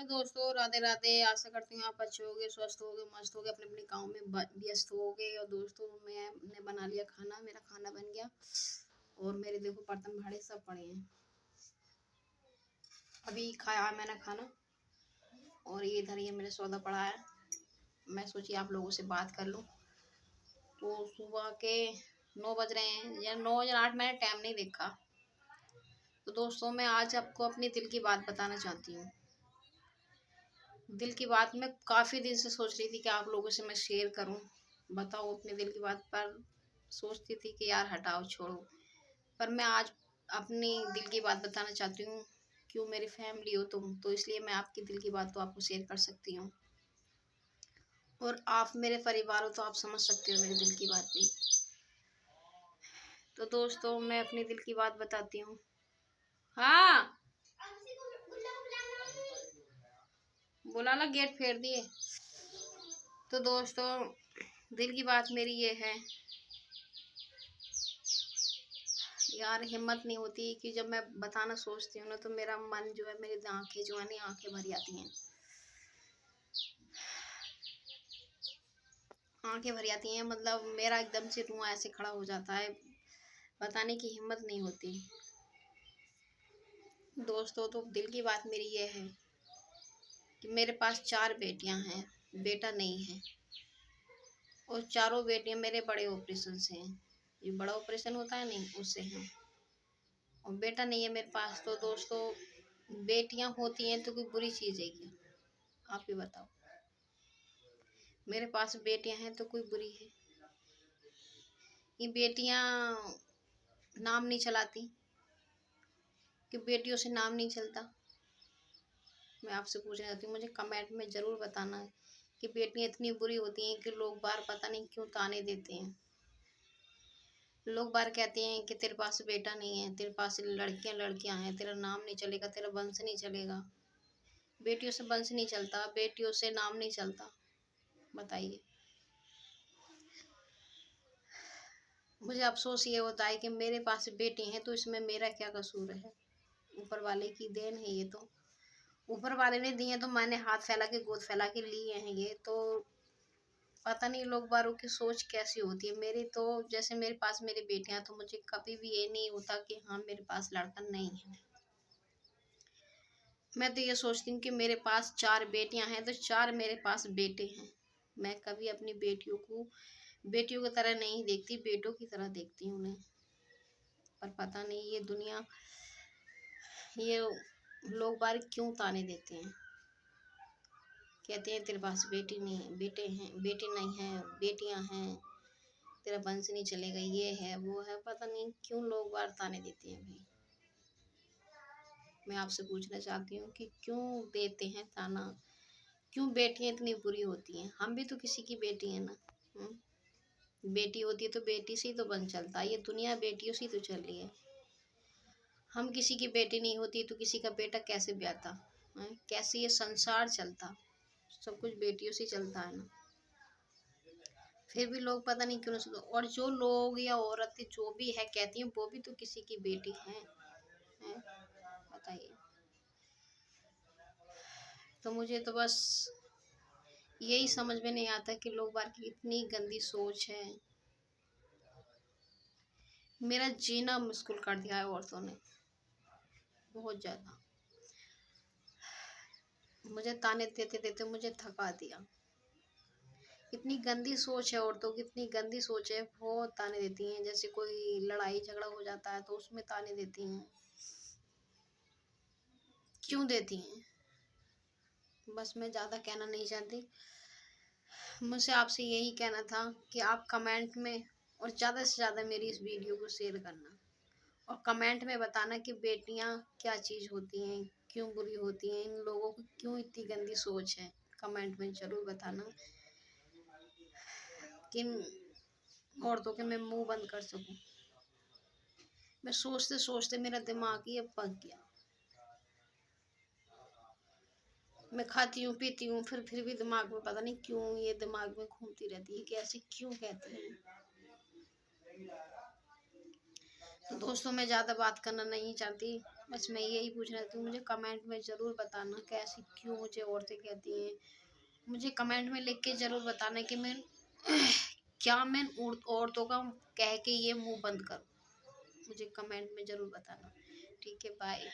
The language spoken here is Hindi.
दोस्तों, राधे राधे। आशा करती हूँ आप अच्छे होगे, स्वस्थ होगे, मस्त होगे, अपने अपने काम में व्यस्त होगे। और दोस्तों, मैंने बना लिया खाना, मेरा खाना बन गया। और मेरे देखो बर्तन भाड़े सब पड़े हैं। अभी खाया मैंने खाना और ये इधर ये मेरा सौदा पड़ा है। मैं सोची आप लोगों से बात कर लूँ। तो सुबह के 9 बज रहे हैं या 9 या 8, मैंने टाइम नहीं देखा। तो दोस्तों, मैं आज आपको अपनी दिल की बात बताना चाहती हूँ। दिल की बात मैं काफ़ी दिन से सोच रही थी कि आप लोगों से मैं शेयर करूं, बताओ अपने दिल की बात। पर सोचती थी कि यार हटाओ छोड़ो। पर मैं आज अपनी दिल की बात बताना चाहती हूँ। क्यों, मेरी फैमिली हो तुम, तो इसलिए मैं आपकी दिल की बात तो आपको शेयर कर सकती हूँ। और आप मेरे परिवार हो तो आप समझ सकते हो मेरे दिल की बात भी। तो दोस्तों, मैं अपनी दिल की बात बताती हूँ। हाँ, बोला ना, गेट फेर दिए। तो दोस्तों, दिल की बात मेरी ये है यार, हिम्मत नहीं होती कि जब मैं बताना सोचती हूँ ना, तो मेरा मन जो है, मेरी आंखें जो है ना, आंखें भर जाती हैं। आंखें भर जाती हैं, मतलब मेरा एकदम से रुआं ऐसे खड़ा हो जाता है। बताने की हिम्मत नहीं होती। दोस्तों, तो दिल की बात मेरी ये है कि मेरे पास 4 बेटियां हैं, बेटा नहीं है। और चारों बेटियां मेरे बड़े ऑपरेशन से हैं। ये बड़ा ऑपरेशन होता है नहीं, उससे हैं। और बेटा नहीं है मेरे पास। तो दोस्तों, बेटियां होती हैं तो कोई बुरी चीज़ है क्या? आप ही बताओ। मेरे पास बेटियां हैं तो कोई बुरी है? ये बेटियां नाम नहीं चलाती, कि बेटियों से नाम नहीं चलता? मैं आपसे पूछना चाहती हूँ, मुझे कमेंट में ज़रूर बताना कि बेटियां इतनी बुरी होती हैं कि लोग बार पता नहीं क्यों ताने देते हैं। लोग बार कहते हैं कि तेरे पास बेटा नहीं है, तेरे पास लड़कियां लड़कियां हैं, तेरा नाम नहीं चलेगा, तेरा वंश नहीं चलेगा। बेटियों से वंश नहीं चलता, बेटियों से नाम नहीं चलता। बताइए। मुझे अफसोस ये होता है कि मेरे पास बेटे हैं, तो इसमें मेरा क्या कसूर है? ऊपर वाले की देन है ये तो। ऊपर वाले ने दिए तो मैंने हाथ फैला के, गोद फैला के लिए हैं ये तो। पता नहीं लोग बारों की सोच कैसी होती है। मेरी तो, जैसे मेरे पास मेरी बेटियां, तो मुझे कभी भी ये नहीं होता कि हाँ मेरे पास लड़का नहीं है। मैं तो ये सोचती हूँ कि मेरे पास 4 बेटियां हैं तो 4 मेरे पास बेटे हैं। मैं कभी अपनी बेटियों को बेटियों की तरह नहीं देखती, बेटों की तरह देखती हूँ उन्हें। पर पता नहीं ये दुनिया, ये लोग बार क्यों ताने देते हैं। कहते हैं तेरे पास बेटी नहीं है, बेटे हैं, बेटे नहीं हैं, बेटियां हैं, तेरा वंश नहीं चलेगा, ये है वो है। पता नहीं क्यों लोग बार ताने देते हैं भाई। मैं आपसे पूछना चाहती हूँ कि क्यों देते हैं ताना? क्यों बेटियां इतनी बुरी होती हैं? हम भी तो किसी की बेटी है ना। बेटी होती है तो बेटी से ही तो बन चलता है। ये दुनिया बेटियों से ही तो चल रही है। हम किसी की बेटी नहीं होती तो किसी का बेटा कैसे ब्याता है? कैसे ये संसार चलता? सब कुछ बेटियों से चलता है ना। फिर भी लोग पता नहीं क्यों नहीं। और जो लोग या औरतें जो भी है कहती हैं, वो भी तो किसी की बेटी हैं। बताइए। तो मुझे तो बस यही समझ में नहीं आता कि लोग बार की इतनी गंदी सोच है। मेरा जीना मुश्किल कर दिया है औरतों ने, बहुत ज़्यादा। मुझे ताने देते देते मुझे थका दिया। इतनी गंदी सोच है औरतों की, इतनी गंदी सोच है। बहुत ताने देती हैं, जैसे कोई लड़ाई झगड़ा हो जाता है तो उसमें ताने देती हैं। क्यों देती हैं? बस मैं ज़्यादा कहना नहीं चाहती। मुझे आपसे यही कहना था कि आप कमेंट में और ज़्यादा से ज़्यादा मेरी इस वीडियो को शेयर करना। और कमेंट में बताना कि बेटियां क्या चीज़ होती हैं, क्यों बुरी होती हैं, इन लोगों को क्यों इतनी गंदी सोच है। कमेंट में ज़रूर बताना, किन औरतों के मैं मुंह बंद कर सकूं। मैं सोचते सोचते मेरा दिमाग ही अब पक गया। मैं खाती हूँ पीती हूँ, फिर भी दिमाग में पता नहीं क्यों ये दिमाग में घूमती रहती है कि ऐसे क्यों कहते हैं। तो दोस्तों, मैं ज़्यादा बात करना नहीं चाहती। बस मैं यही पूछना चाहती हूँ, मुझे कमेंट में ज़रूर बताना कैसी क्यों मुझे औरतें कहती हैं। मुझे कमेंट में लिख के ज़रूर बताना कि मैं क्या मैं औरतों का कह के ये मुंह बंद करूँ। मुझे कमेंट में ज़रूर बताना। ठीक है, बाय।